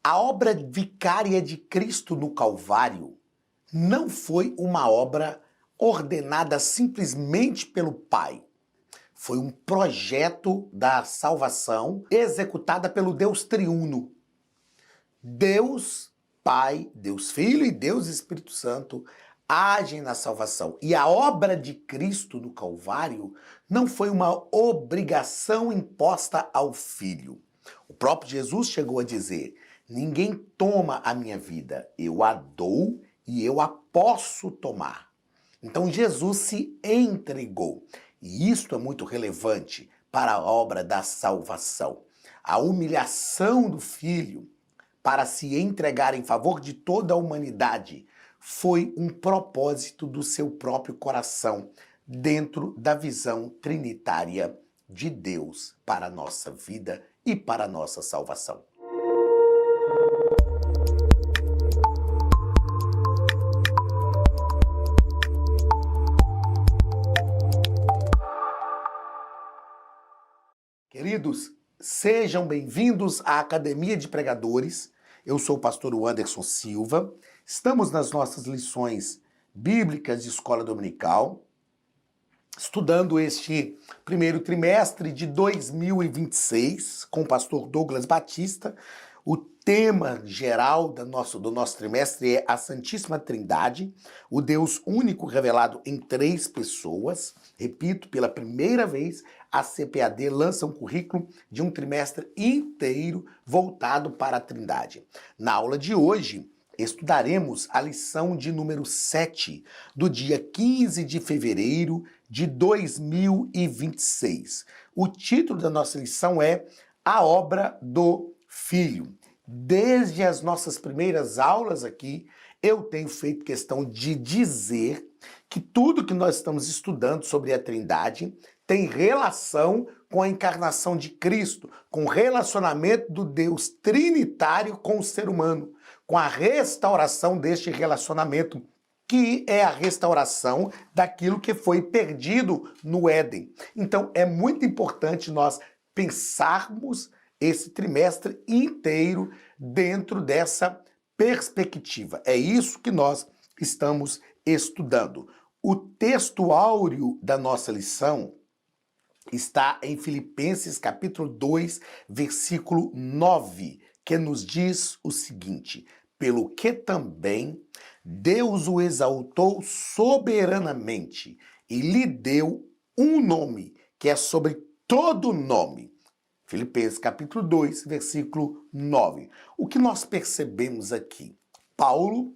A obra vicária de Cristo no Calvário não foi uma obra ordenada simplesmente pelo Pai. Foi um projeto da salvação executada pelo Deus triuno. Deus Pai, Deus Filho e Deus Espírito Santo agem na salvação. E a obra de Cristo no Calvário não foi uma obrigação imposta ao Filho. O próprio Jesus chegou a dizer: ninguém toma a minha vida, eu a dou e eu a posso tomar. Então Jesus se entregou. E isto é muito relevante para a obra da salvação. A humilhação do Filho para se entregar em favor de toda a humanidade foi um propósito do seu próprio coração, dentro da visão trinitária de Deus para a nossa vida e para a nossa salvação. Queridos, sejam bem-vindos à Academia de Pregadores. Eu sou o pastor Anderson Silva. Estamos nas nossas lições bíblicas de escola dominical, estudando este primeiro trimestre de 2026 com o pastor Douglas Batista. O tema geral do nosso trimestre é a Santíssima Trindade, o Deus único revelado em três pessoas. Repito, pela primeira vez, a CPAD lança um currículo de um trimestre inteiro voltado para a Trindade. Na aula de hoje, estudaremos a lição de número 7, do dia 15 de fevereiro de 2026. O título da nossa lição é A Obra do Filho. Desde as nossas primeiras aulas aqui, eu tenho feito questão de dizer que tudo que nós estamos estudando sobre a Trindade tem relação com a encarnação de Cristo, com o relacionamento do Deus trinitário com o ser humano, com a restauração deste relacionamento, que é a restauração daquilo que foi perdido no Éden. Então, é muito importante nós pensarmos esse trimestre inteiro dentro dessa perspectiva. É isso que nós estamos estudando. O texto áureo da nossa lição está em Filipenses capítulo 2, versículo 9, que nos diz o seguinte: pelo que também Deus o exaltou soberanamente e lhe deu um nome, que é sobre todo nome. Filipenses capítulo 2, versículo 9. O que nós percebemos aqui? Paulo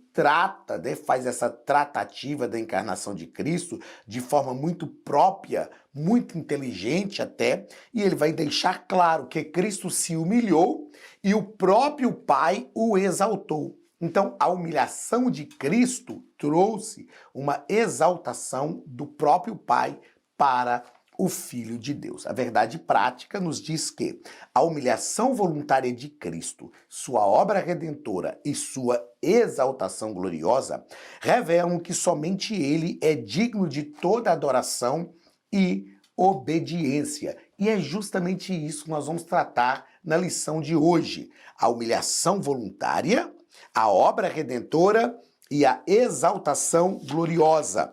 faz essa tratativa da encarnação de Cristo de forma muito própria, muito inteligente até, e ele vai deixar claro que Cristo se humilhou e o próprio Pai o exaltou. Então, a humilhação de Cristo trouxe uma exaltação do próprio Pai para o Filho de Deus. A verdade prática nos diz que a humilhação voluntária de Cristo, sua obra redentora e sua exaltação gloriosa revelam que somente Ele é digno de toda adoração e obediência. E é justamente isso que nós vamos tratar na lição de hoje. A humilhação voluntária, a obra redentora e a exaltação gloriosa.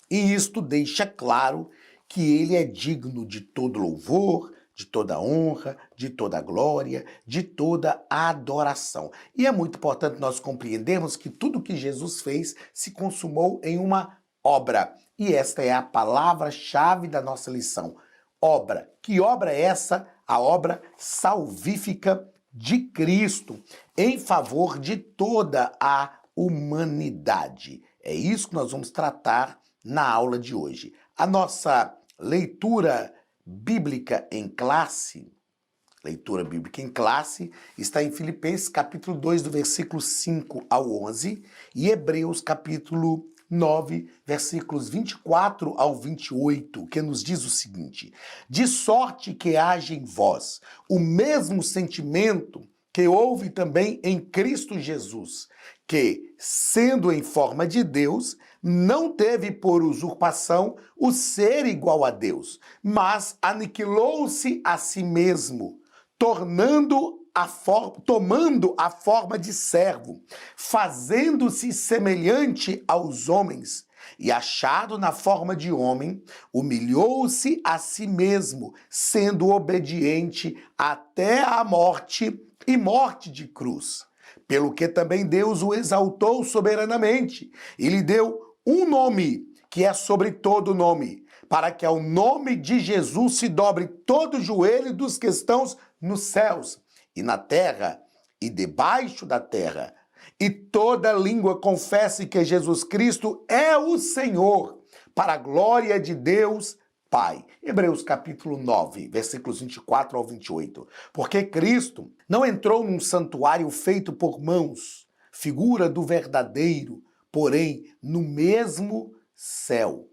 E isto deixa claro que ele é digno de todo louvor, de toda honra, de toda glória, de toda adoração. E é muito importante nós compreendermos que tudo que Jesus fez se consumou em uma obra. E esta é a palavra-chave da nossa lição. Obra. Que obra é essa? A obra salvífica de Cristo em favor de toda a humanidade. É isso que nós vamos tratar na aula de hoje. A nossa leitura bíblica em classe está em Filipenses capítulo 2, do versículo 5 ao 11, e Hebreus capítulo 9, versículos 24 ao 28, que nos diz o seguinte: de sorte que haja em vós o mesmo sentimento que houve também em Cristo Jesus, que, sendo em forma de Deus, não teve por usurpação o ser igual a Deus, mas aniquilou-se a si mesmo, tornando tomando a forma de servo, fazendo-se semelhante aos homens, e achado na forma de homem, humilhou-se a si mesmo, sendo obediente até a morte e morte de cruz. Pelo que também Deus o exaltou soberanamente e lhe deu um nome que é sobre todo nome, para que ao nome de Jesus se dobre todo o joelho dos que estão nos céus e na terra e debaixo da terra, e toda língua confesse que Jesus Cristo é o Senhor, para a glória de Deus Pai. Hebreus capítulo 9, versículos 24 ao 28. Porque Cristo não entrou num santuário feito por mãos, figura do verdadeiro, porém no mesmo céu,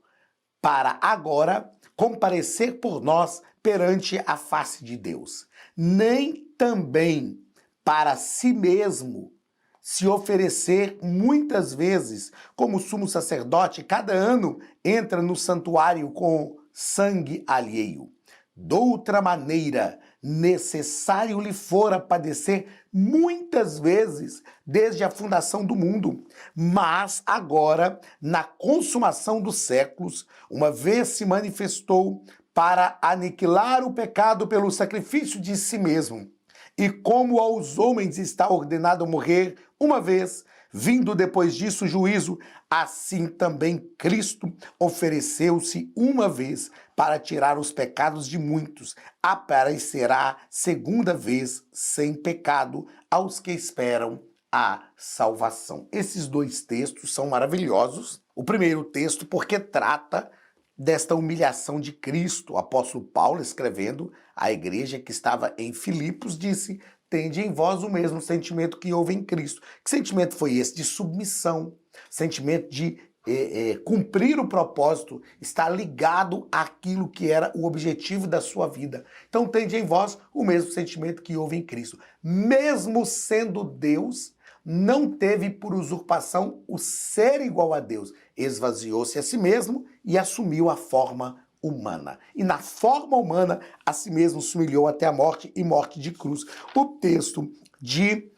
para agora comparecer por nós perante a face de Deus. Nem também para si mesmo se oferecer muitas vezes, como sumo sacerdote, cada ano entra no santuário com sangue alheio. Doutra maneira, necessário lhe fora padecer muitas vezes desde a fundação do mundo, mas agora, na consumação dos séculos, uma vez se manifestou para aniquilar o pecado pelo sacrifício de si mesmo. E como aos homens está ordenado morrer uma vez, vindo depois disso o juízo, assim também Cristo ofereceu-se uma vez para tirar os pecados de muitos, aparecerá segunda vez sem pecado aos que esperam a salvação. Esses dois textos são maravilhosos. O primeiro texto porque trata desta humilhação de Cristo. O apóstolo Paulo, escrevendo à igreja que estava em Filipos, disse: tende em vós o mesmo sentimento que houve em Cristo. Que sentimento foi esse? De submissão, sentimento de cumprir o propósito, estar ligado àquilo que era o objetivo da sua vida. Então tende em vós o mesmo sentimento que houve em Cristo. Mesmo sendo Deus, não teve por usurpação o ser igual a Deus. Esvaziou-se a si mesmo e assumiu a forma humana. E na forma humana, a si mesmo se humilhou até a morte e morte de cruz. O texto de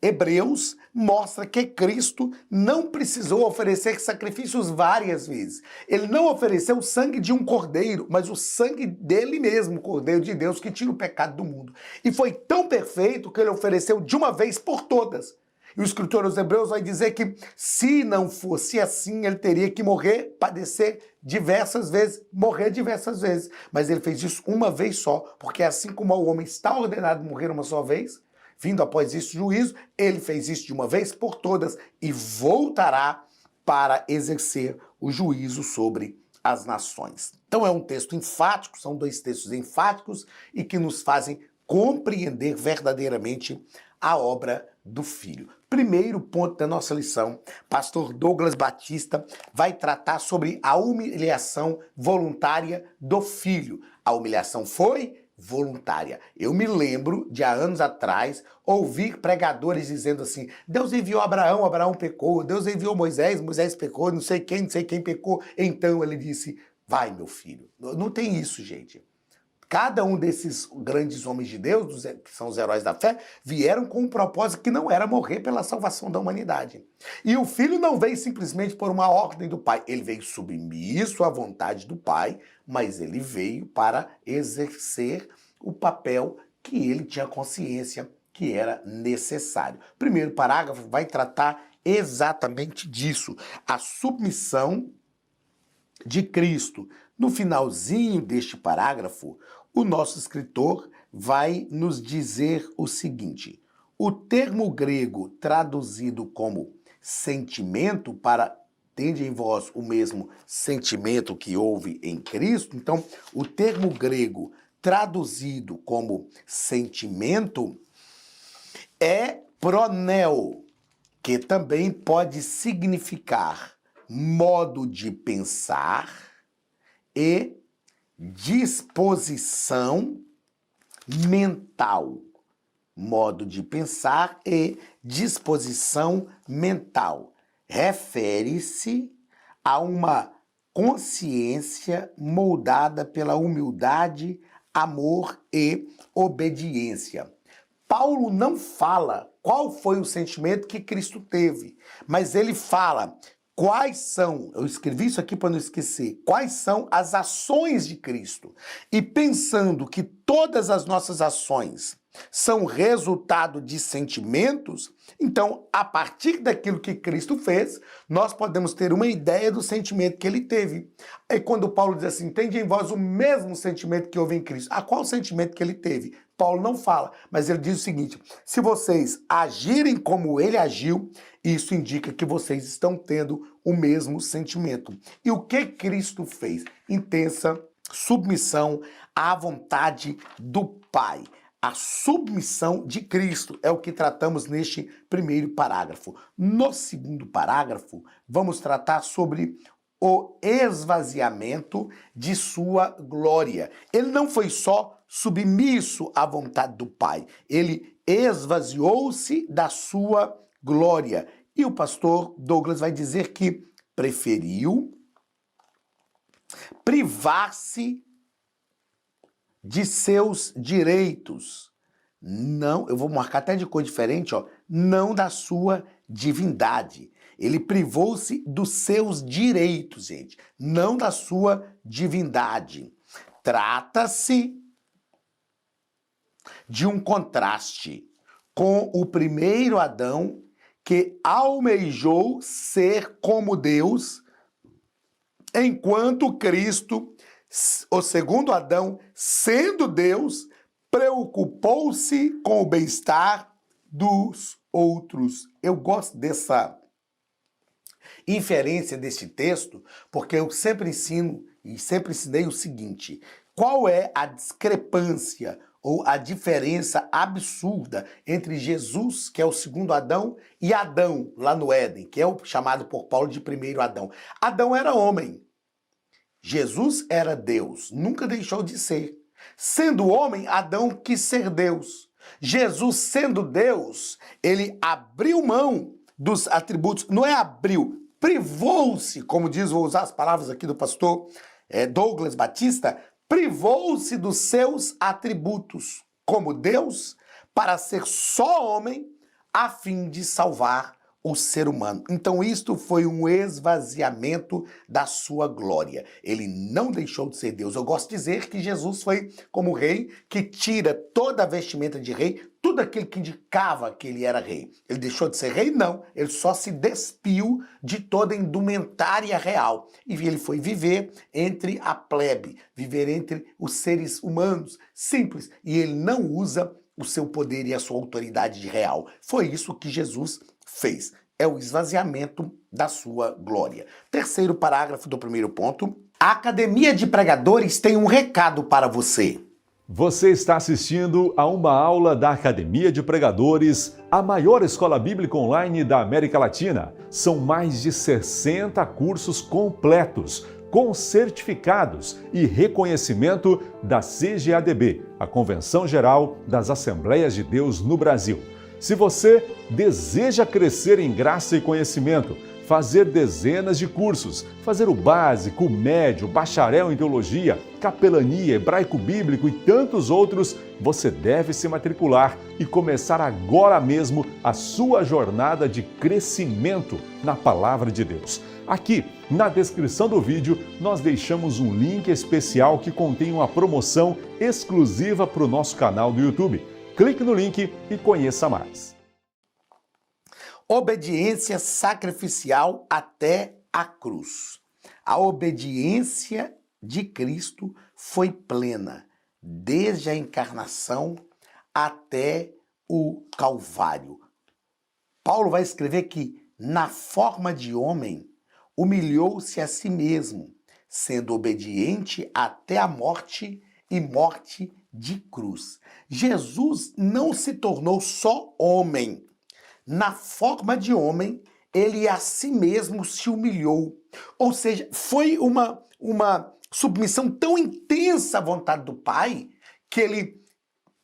Hebreus mostra que Cristo não precisou oferecer sacrifícios várias vezes. Ele não ofereceu o sangue de um cordeiro, mas o sangue dele mesmo, o Cordeiro de Deus que tira o pecado do mundo. E foi tão perfeito que ele ofereceu de uma vez por todas. E o escritor aos Hebreus vai dizer que se não fosse assim, ele teria que morrer, padecer diversas vezes, morrer diversas vezes. Mas ele fez isso uma vez só, porque assim como o homem está ordenado a morrer uma só vez, vindo após isso juízo, ele fez isso de uma vez por todas e voltará para exercer o juízo sobre as nações. Então é um texto enfático, são dois textos enfáticos e que nos fazem compreender verdadeiramente a obra do Filho. Primeiro ponto da nossa lição, pastor Douglas Batista vai tratar sobre a humilhação voluntária do Filho. A humilhação foi voluntária. Eu me lembro de há anos atrás ouvir pregadores dizendo assim: Deus enviou Abraão, Abraão pecou, Deus enviou Moisés, Moisés pecou, não sei quem pecou. Então ele disse: vai, meu filho. Não tem isso, gente. Cada um desses grandes homens de Deus, que são os heróis da fé, vieram com um propósito que não era morrer pela salvação da humanidade. E o Filho não veio simplesmente por uma ordem do Pai. Ele veio submisso à vontade do Pai, mas ele veio para exercer o papel que ele tinha consciência que era necessário. O primeiro parágrafo vai tratar exatamente disso. A submissão de Cristo. No finalzinho deste parágrafo, o nosso escritor vai nos dizer o seguinte: o termo grego traduzido como sentimento para tende em vós o mesmo sentimento que houve em Cristo. Então, o termo grego traduzido como sentimento é proneo, que também pode significar modo de pensar e disposição mental. Modo de pensar e disposição mental. Refere-se a uma consciência moldada pela humildade, amor e obediência. Paulo não fala qual foi o sentimento que Cristo teve, mas ele fala quais são, eu escrevi isso aqui para não esquecer, quais são as ações de Cristo. E pensando que todas as nossas ações são resultado de sentimentos, então, a partir daquilo que Cristo fez, nós podemos ter uma ideia do sentimento que ele teve. Aí quando Paulo diz assim, tende em vós o mesmo sentimento que houve em Cristo. A qual sentimento que ele teve? Paulo não fala, mas ele diz o seguinte, se vocês agirem como ele agiu, isso indica que vocês estão tendo o mesmo sentimento. E o que Cristo fez? Intensa submissão à vontade do Pai. A submissão de Cristo é o que tratamos neste primeiro parágrafo. No segundo parágrafo, vamos tratar sobre o esvaziamento de sua glória. Ele não foi só submisso à vontade do Pai, ele esvaziou-se da sua glória. E o pastor Douglas vai dizer que preferiu privar-se de seus direitos. Não, eu vou marcar até de cor diferente, ó, não da sua divindade. Ele privou-se dos seus direitos, gente, não da sua divindade. Trata-se de um contraste com o primeiro Adão, que almejou ser como Deus, enquanto Cristo, o segundo Adão, sendo Deus, preocupou-se com o bem-estar dos outros. Eu gosto dessa inferência deste texto, porque eu sempre ensino e sempre ensinei o seguinte: qual é a discrepância ou a diferença absurda entre Jesus, que é o segundo Adão, e Adão, lá no Éden, que é o chamado por Paulo de primeiro Adão? Adão era homem. Jesus era Deus, nunca deixou de ser. Sendo homem, Adão quis ser Deus. Jesus, sendo Deus, ele abriu mão dos atributos, não é abriu, privou-se, como diz, vou usar as palavras aqui do pastor Douglas Batista, privou-se dos seus atributos como Deus para ser só homem a fim de salvar o ser humano. Então isto foi um esvaziamento da sua glória. Ele não deixou de ser Deus. Eu gosto de dizer que Jesus foi como rei que tira toda a vestimenta de rei, tudo aquilo que indicava que ele era rei. Ele deixou de ser rei? Não. Ele só se despiu de toda a indumentária real. E ele foi viver entre a plebe, viver entre os seres humanos simples. E ele não usa o seu poder e a sua autoridade de real. Foi isso que Jesus fez. É o esvaziamento da sua glória. Terceiro parágrafo do primeiro ponto. A Academia de Pregadores tem um recado para você. Você está assistindo a uma aula da Academia de Pregadores, a maior escola bíblica online da América Latina. São mais de 60 cursos completos, com certificados e reconhecimento da CGADB, a Convenção Geral das Assembleias de Deus no Brasil. Se você deseja crescer em graça e conhecimento, fazer dezenas de cursos, fazer o básico, o médio, bacharel em teologia, capelania, hebraico bíblico e tantos outros, você deve se matricular e começar agora mesmo a sua jornada de crescimento na Palavra de Deus. Aqui, na descrição do vídeo, nós deixamos um link especial que contém uma promoção exclusiva para o nosso canal do YouTube. Clique no link e conheça mais. Obediência sacrificial até a cruz. A obediência de Cristo foi plena, desde a encarnação até o Calvário. Paulo vai escrever que, na forma de homem, humilhou-se a si mesmo, sendo obediente até a morte e morte de cruz. Jesus não se tornou só homem. Na forma de homem, ele a si mesmo se humilhou. Ou seja, foi uma submissão tão intensa à vontade do Pai, que ele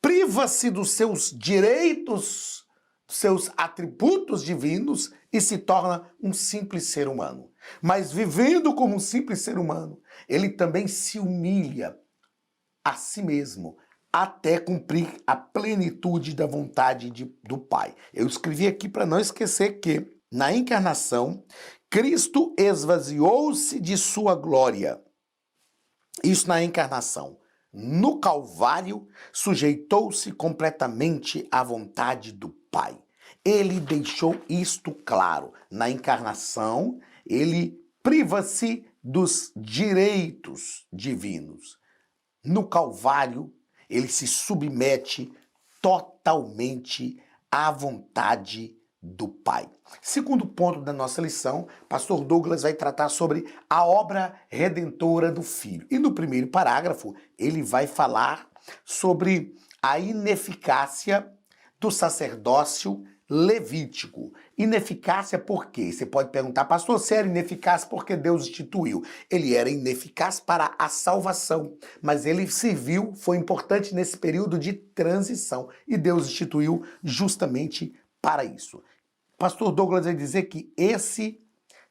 priva-se dos seus direitos, dos seus atributos divinos e se torna um simples ser humano. Mas vivendo como um simples ser humano, ele também se humilha a si mesmo, até cumprir a plenitude da vontade do Pai. Eu escrevi aqui para não esquecer que, na encarnação, Cristo esvaziou-se de sua glória. Isso na encarnação. No Calvário, sujeitou-se completamente à vontade do Pai. Ele deixou isto claro. Na encarnação, ele priva-se dos direitos divinos. No Calvário, ele se submete totalmente à vontade do Pai. Segundo ponto da nossa lição, pastor Douglas vai tratar sobre a obra redentora do Filho. E no primeiro parágrafo, ele vai falar sobre a ineficácia do sacerdócio levítico. Ineficácia por quê? Você pode perguntar, pastor, se era ineficaz porque Deus instituiu. Ele era ineficaz para a salvação, mas ele serviu, foi importante nesse período de transição, e Deus instituiu justamente para isso. Pastor Douglas vai dizer que esse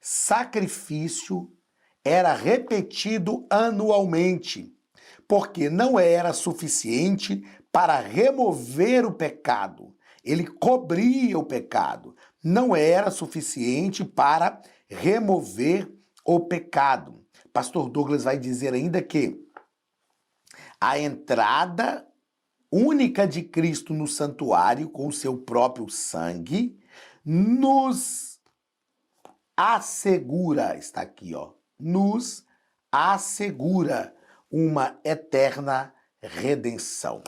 sacrifício era repetido anualmente, porque não era suficiente para remover o pecado. Ele cobria o pecado. Não era suficiente para remover o pecado. Pastor Douglas vai dizer ainda que a entrada única de Cristo no santuário com o seu próprio sangue nos assegura, está aqui, ó, nos assegura uma eterna redenção.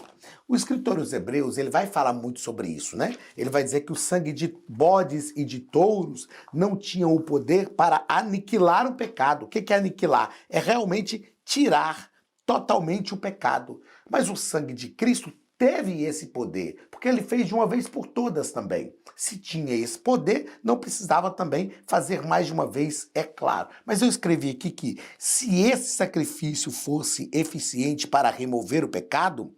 O escritor aos Hebreus, ele vai falar muito sobre isso, né? Ele vai dizer que o sangue de bodes e de touros não tinham o poder para aniquilar o pecado. O que é aniquilar? É realmente tirar totalmente o pecado. Mas o sangue de Cristo teve esse poder, porque ele fez de uma vez por todas também. Se tinha esse poder, não precisava também fazer mais de uma vez, é claro. Mas eu escrevi aqui que se esse sacrifício fosse eficiente para remover o pecado,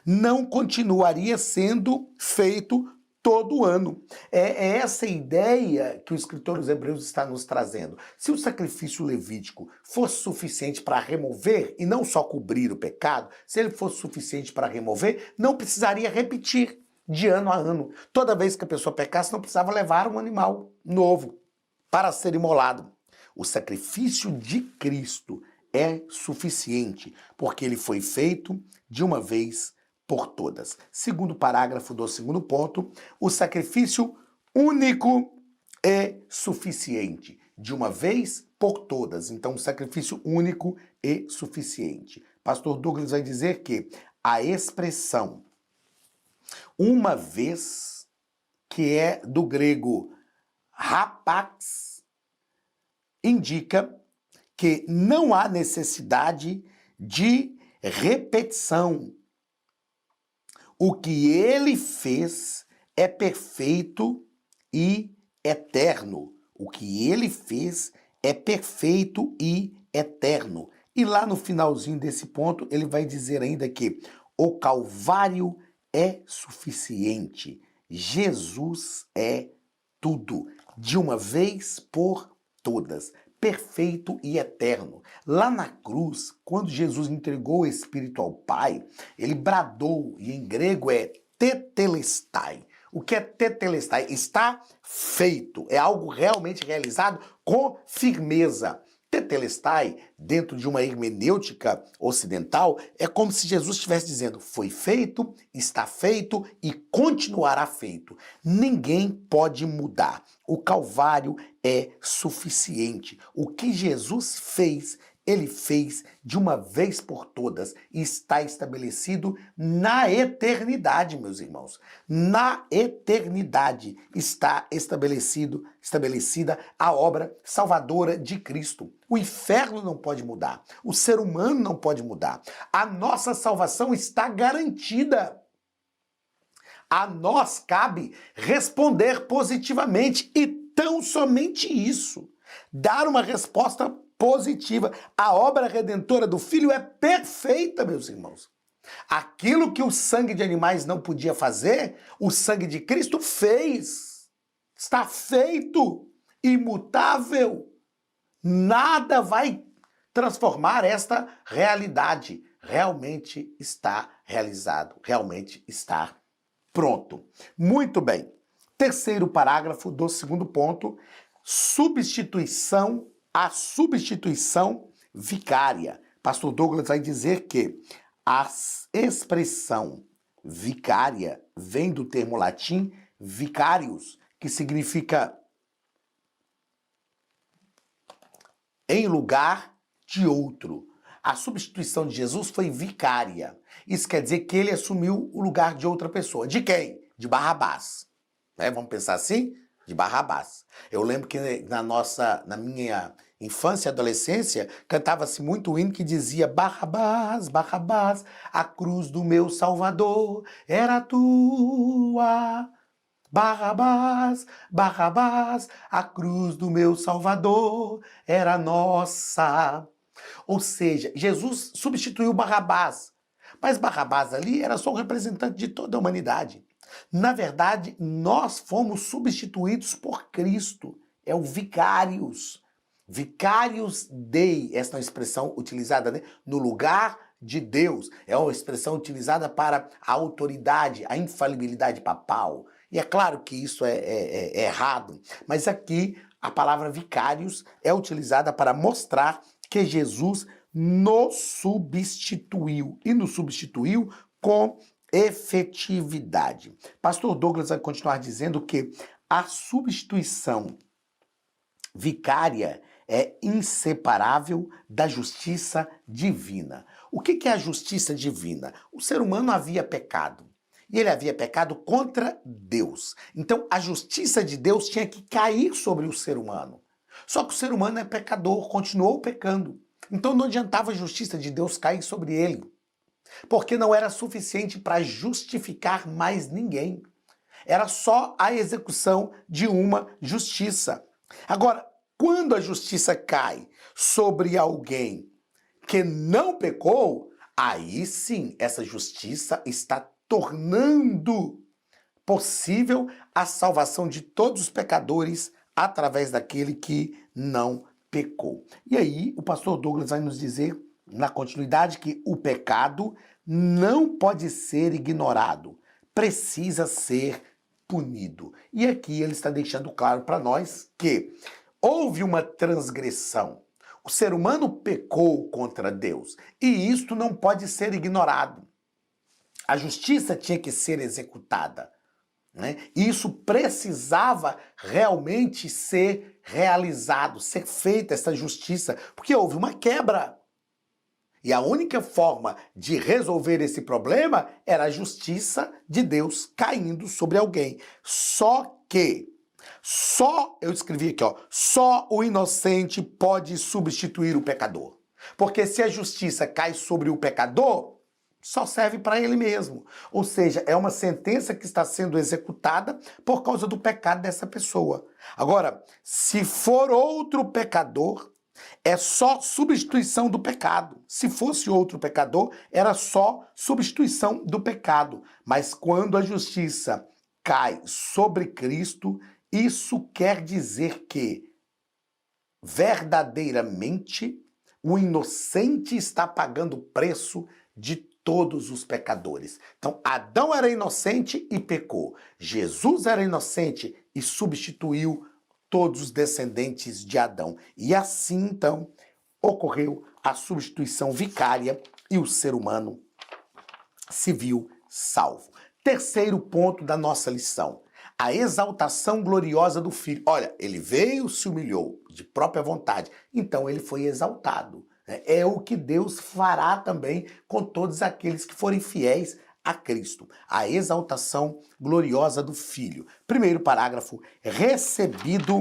não continuaria sendo feito todo ano. É essa ideia que o escritor dos Hebreus está nos trazendo. Se o sacrifício levítico fosse suficiente para remover e não só cobrir o pecado, se ele fosse suficiente para remover, não precisaria repetir de ano a ano. Toda vez que a pessoa pecasse, não precisava levar um animal novo para ser imolado. O sacrifício de Cristo é suficiente, porque ele foi feito de uma vez por todas. Segundo parágrafo do segundo ponto, o sacrifício único é suficiente, de uma vez por todas. Então, o sacrifício único é suficiente. Pastor Douglas vai dizer que a expressão uma vez, que é do grego rapax, indica que não há necessidade de repetição. O que ele fez é perfeito e eterno. O que ele fez é perfeito e eterno. E lá no finalzinho desse ponto, ele vai dizer ainda que o Calvário é suficiente. Jesus é tudo, de uma vez por todas. Perfeito e eterno. Lá na cruz, quando Jesus entregou o Espírito ao Pai, ele bradou, e em grego é tetelestai. O que é tetelestai? Está feito. É algo realmente realizado com firmeza. Tetelestai, dentro de uma hermenêutica ocidental, é como se Jesus estivesse dizendo, foi feito, está feito e continuará feito. Ninguém pode mudar. O Calvário é suficiente. O que Jesus fez, ele fez de uma vez por todas e está estabelecido na eternidade, meus irmãos. Na eternidade está estabelecida a obra salvadora de Cristo. O inferno não pode mudar. O ser humano não pode mudar. A nossa salvação está garantida. A nós cabe responder positivamente e tão somente isso. Dar uma resposta positiva. A obra redentora do Filho é perfeita, meus irmãos. Aquilo que o sangue de animais não podia fazer, o sangue de Cristo fez. Está feito, imutável. Nada vai transformar esta realidade. realmente está realizado, realmente está pronto. Muito bem. Terceiro parágrafo do segundo ponto, a substituição vicária. Pastor Douglas vai dizer que a expressão vicária vem do termo latim vicarius, que significa em lugar de outro. A substituição de Jesus foi vicária. Isso quer dizer que ele assumiu o lugar de outra pessoa. De quem? De Barrabás. Vamos pensar assim? De Barrabás. Eu lembro que na minha infância e adolescência, cantava-se muito o hino que dizia: Barrabás, Barrabás, a cruz do meu Salvador era tua. Barrabás, Barrabás, a cruz do meu Salvador era nossa. Ou seja, Jesus substituiu Barrabás. Mas Barrabás ali era só o representante de toda a humanidade. Na verdade, nós fomos substituídos por Cristo. É o vicarius. Vicarius Dei, essa é uma expressão utilizada, né, no lugar de Deus. É uma expressão utilizada para a autoridade, a infalibilidade papal. E é claro que isso é errado, mas aqui a palavra vicarius é utilizada para mostrar que Jesus nos substituiu, e nos substituiu com efetividade. Pastor Douglas vai continuar dizendo que a substituição vicária é inseparável da justiça divina. O que é a justiça divina? O ser humano havia pecado. E ele havia pecado contra Deus. Então, a justiça de Deus tinha que cair sobre o ser humano. Só que o ser humano é pecador, continuou pecando. Então, não adiantava a justiça de Deus cair sobre ele. Porque não era suficiente para justificar mais ninguém. Era só a execução de uma justiça. Agora, quando a justiça cai sobre alguém que não pecou, aí sim essa justiça está tornando possível a salvação de todos os pecadores através daquele que não pecou. E aí o pastor Douglas vai nos dizer, na continuidade, que o pecado não pode ser ignorado, precisa ser punido. E aqui ele está deixando claro para nós que houve uma transgressão. O ser humano pecou contra Deus e isto não pode ser ignorado. A justiça tinha que ser executada, né? E isso precisava realmente ser realizado, ser feita essa justiça, porque houve uma quebra. E a única forma de resolver esse problema era a justiça de Deus caindo sobre alguém. Eu escrevi aqui, só o inocente pode substituir o pecador. Porque se a justiça cai sobre o pecador, só serve para ele mesmo. Ou seja, é uma sentença que está sendo executada por causa do pecado dessa pessoa. Agora, se for outro pecador, é só substituição do pecado. Se fosse outro pecador, era só substituição do pecado. Mas quando a justiça cai sobre Cristo, isso quer dizer que verdadeiramente o inocente está pagando o preço de todos os pecadores. Então, Adão era inocente e pecou. Jesus era inocente e substituiu todos os descendentes de Adão. E assim, então, ocorreu a substituição vicária e o ser humano se viu salvo. Terceiro ponto da nossa lição: a exaltação gloriosa do Filho. Olha, ele veio, se humilhou de própria vontade, então ele foi exaltado. É o que Deus fará também com todos aqueles que forem fiéis a Cristo. A exaltação gloriosa do Filho. Primeiro parágrafo: recebido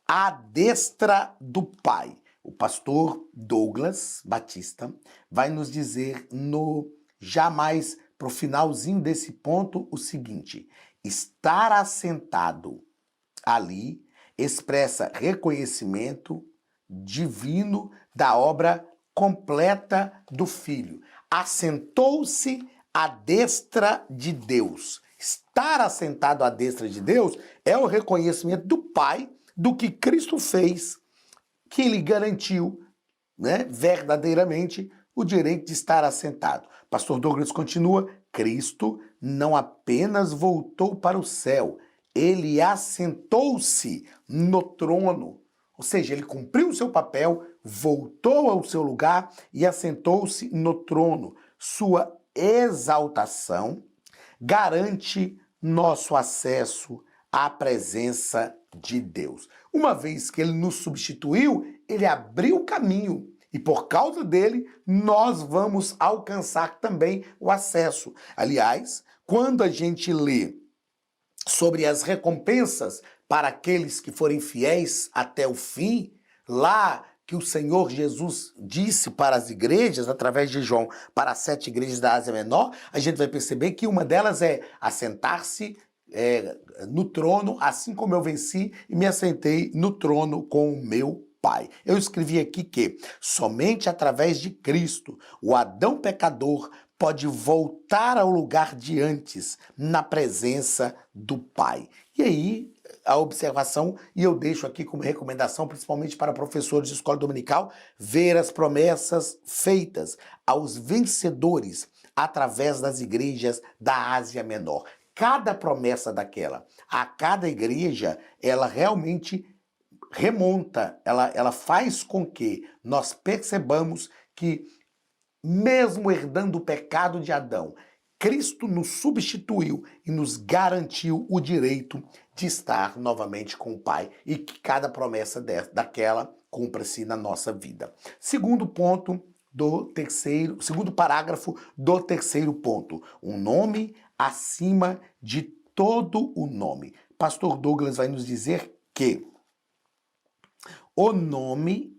à destra do Pai. O pastor Douglas Batista vai nos dizer pro finalzinho desse ponto o seguinte: estar assentado ali expressa reconhecimento divino da obra completa do Filho. Assentou-se à destra de Deus. Estar assentado à destra de Deus é o reconhecimento do Pai do que Cristo fez, que ele garantiu, né, verdadeiramente o direito de estar assentado. Pastor Douglas continua: Cristo não apenas voltou para o céu, ele assentou-se no trono. Ou seja, ele cumpriu o seu papel, voltou ao seu lugar e assentou-se no trono. Sua exaltação garante nosso acesso à presença de Deus. Uma vez que ele nos substituiu, ele abriu o caminho. E por causa dele, nós vamos alcançar também o acesso. Aliás, quando a gente lê sobre as recompensas para aqueles que forem fiéis até o fim, lá que o Senhor Jesus disse para as igrejas, através de João, para as 7 igrejas da Ásia Menor, a gente vai perceber que uma delas é assentar-se no trono, assim como eu venci e me assentei no trono com o meu Pai. Eu escrevi aqui que somente através de Cristo, o Adão pecador pode voltar ao lugar de antes, na presença do Pai. E aí, a observação, e eu deixo aqui como recomendação, principalmente para professores de escola dominical, ver as promessas feitas aos vencedores através das igrejas da Ásia Menor. Cada promessa daquela, a cada igreja, ela realmente remonta, ela faz com que nós percebamos que, mesmo herdando o pecado de Adão, Cristo nos substituiu e nos garantiu o direito de estar novamente com o Pai e que cada promessa daquela cumpra-se na nossa vida. Segundo parágrafo do terceiro ponto, um nome acima de todo o nome. Pastor Douglas vai nos dizer que o nome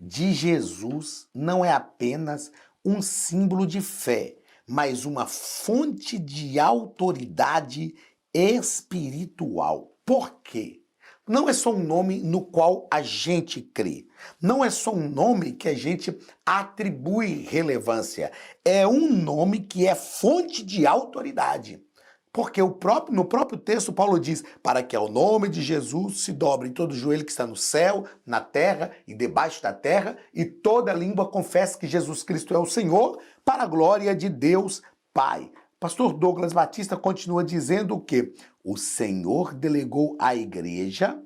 de Jesus não é apenas um símbolo de fé, mas uma fonte de autoridade espiritual. Por quê? Não é só um nome no qual a gente crê. Não é só um nome que a gente atribui relevância. É um nome que é fonte de autoridade. Porque no próprio texto Paulo diz: para que ao nome de Jesus se dobre todo joelho que está no céu, na terra e debaixo da terra, e toda língua confesse que Jesus Cristo é o Senhor, para a glória de Deus Pai. Pastor Douglas Batista continua dizendo o quê? O Senhor delegou à igreja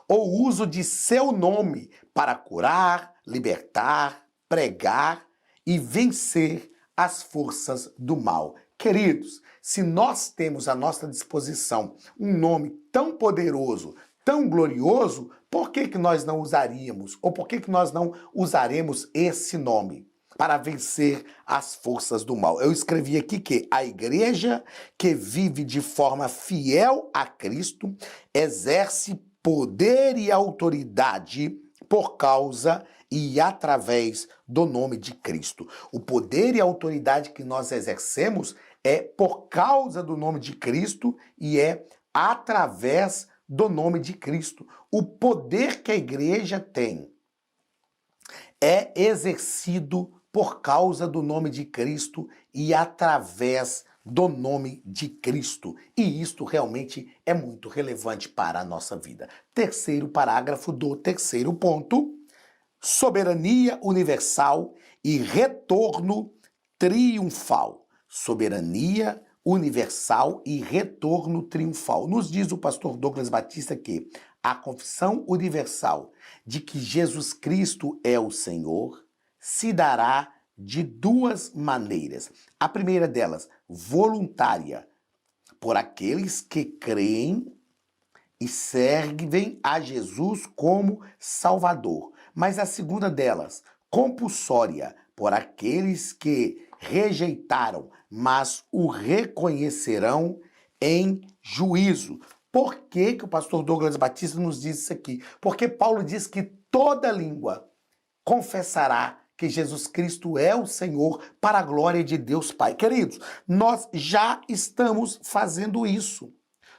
o uso de seu nome para curar, libertar, pregar e vencer as forças do mal. Queridos, se nós temos à nossa disposição um nome tão poderoso, tão glorioso, por que nós não usaríamos? Ou por que nós não usaremos esse nome para vencer as forças do mal? Eu escrevi aqui que a igreja que vive de forma fiel a Cristo exerce poder e autoridade por causa e através do nome de Cristo. O poder e a autoridade que nós exercemos é por causa do nome de Cristo e é através do nome de Cristo. O poder que a igreja tem é exercido por causa do nome de Cristo e através do nome de Cristo. E isto realmente é muito relevante para a nossa vida. Terceiro parágrafo do terceiro ponto: soberania universal e retorno triunfal. Soberania universal e retorno triunfal. Nos diz o pastor Douglas Batista que a confissão universal de que Jesus Cristo é o Senhor se dará de duas maneiras. A primeira delas, voluntária, por aqueles que creem e servem a Jesus como Salvador. Mas a segunda delas, compulsória, por aqueles que rejeitaram, mas o reconhecerão em juízo. Por que o pastor Douglas Batista nos diz isso aqui? Porque Paulo diz que toda língua confessará que Jesus Cristo é o Senhor, para a glória de Deus Pai. Queridos, nós já estamos fazendo isso.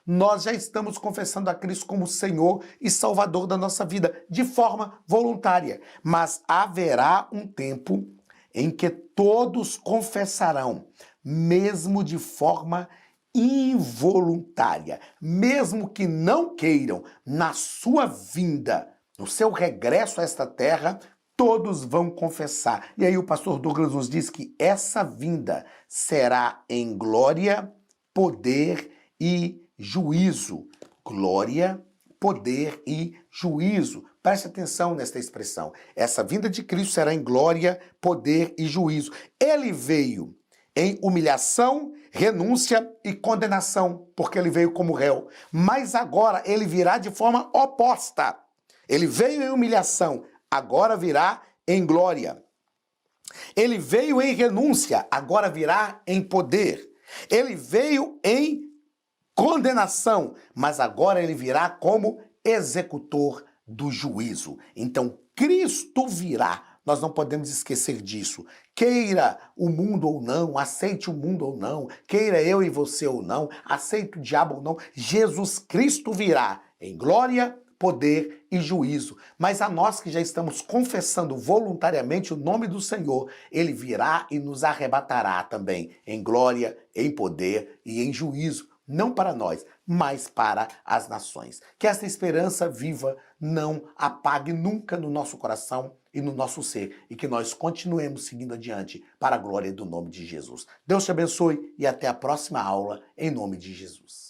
Nós já estamos confessando a Cristo como Senhor e Salvador da nossa vida, de forma voluntária. Mas haverá um tempo em que todos confessarão, mesmo de forma involuntária, mesmo que não queiram, na sua vinda, no seu regresso a esta terra, todos vão confessar. E aí o pastor Douglas nos diz que essa vinda será em glória, poder e juízo. Glória, poder e juízo. Preste atenção nesta expressão. Essa vinda de Cristo será em glória, poder e juízo. Ele veio em humilhação, renúncia e condenação, porque ele veio como réu. Mas agora ele virá de forma oposta. Ele veio em humilhação, agora virá em glória. Ele veio em renúncia, agora virá em poder. Ele veio em condenação, mas agora ele virá como executor do juízo. Então, Cristo virá. Nós não podemos esquecer disso. Queira o mundo ou não, aceite o mundo ou não, queira eu e você ou não, aceite o diabo ou não, Jesus Cristo virá em glória, poder e juízo. Mas a nós que já estamos confessando voluntariamente o nome do Senhor, ele virá e nos arrebatará também em glória, em poder e em juízo. Não para nós, mas para as nações. Que esta esperança viva não apague nunca no nosso coração e no nosso ser, e que nós continuemos seguindo adiante para a glória do nome de Jesus. Deus te abençoe e até a próxima aula, em nome de Jesus.